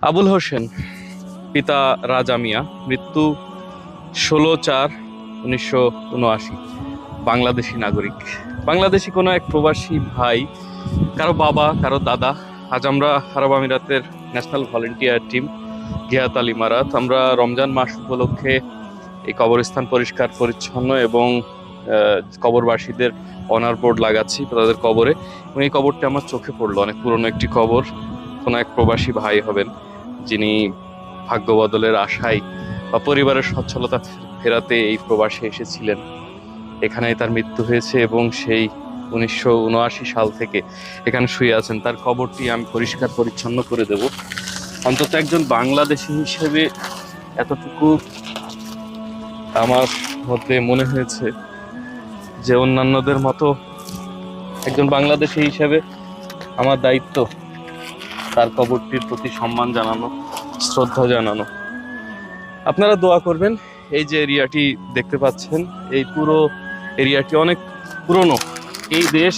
আবুল হোসেন, পিতা রাজা মিয়া, মৃত্যু 16/4/1979, বাংলাদেশি নাগরিক। বাংলাদেশি কোনো এক প্রবাসী ভাই, কারো বাবা, কারো দাদা। আজ আমরা আরব আমিরাতের ন্যাশনাল ভলেন্টিয়ার টিম গিয়াত আল ইমারাত, আমরা রমজান মাস উপলক্ষে এই কবরস্থান পরিষ্কার পরিচ্ছন্ন এবং কবরবাসীদের অনার বোর্ড লাগাচ্ছি তাদের কবরে। এবং এই কবরটি আমার চোখে পড়লো, অনেক পুরনো একটি কবর। কোনো এক প্রবাসী ভাই হবেন যিনি ভাগ্য বদলের আশায় বা পরিবারের সচ্ছলতা ফেরাতে এই প্রবাসে এসেছিলেন। এখানেই তার মৃত্যু হয়েছে এবং সেই 1979 সাল থেকে এখানে শুয়ে আছেন। তার কবরটি আমি পরিষ্কার পরিচ্ছন্ন করে দেব। অন্তত একজন বাংলাদেশি হিসেবে এতটুকু আমার মধ্যে মনে হয়েছে যে অন্যান্যদের মতো একজন বাংলাদেশি হিসেবে আমার দায়িত্ব তার কবরটির প্রতি সম্মান জানানো, শ্রদ্ধা জানানো। আপনারা দোয়া করবেন। এই যে এরিয়াটি দেখতে পাচ্ছেন, এই পুরো এরিয়াটি অনেক পুরনো। এই দেশ,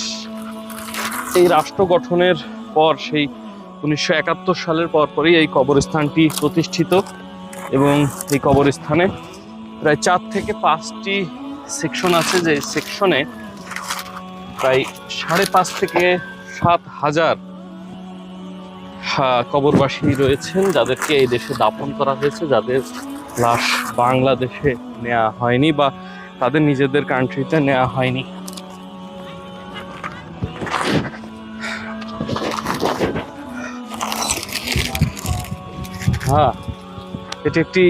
এই রাষ্ট্র গঠনের পর, সেই 1971 সালের পরই এই কবরস্থানটি প্রতিষ্ঠিত এবং এই কবরস্থানে প্রায় 4 থেকে 5টি সেকশন আছে, যে সেকশনে প্রায় 5.5 থেকে 7 হাজার কবরবাসী রয়েছেন, যাদেরকে এই দেশে দাফন করা হয়েছে, যাদের লাশ বাংলাদেশে নেওয়া হয়নি বা তাদের নিজেদের কান্ট্রিতে নেওয়া হয়নি। এটি একটি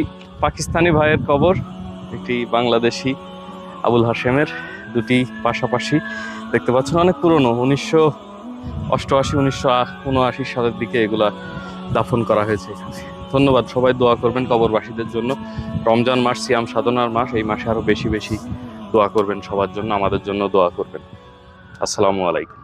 পাকিস্তানি ভাইয়ের কবর, একটি বাংলাদেশি আবুল হাশেমের, দুটি পাশাপাশি দেখতে পাচ্ছেন। অনেক পুরনো, 1988-1979 সালের দিকে এগুলা দাফন করা হয়েছে এখানে। ধন্যবাদ। সবাই দোয়া করবেন কবরবাসীদের জন্য। রমজান মাস, সিয়াম সাধনার মাস, এই মাসে আরো বেশি বেশি দোয়া করবেন সবার জন্য, আমাদের জন্য দোয়া করবেন। আসসালামু আলাইকুম।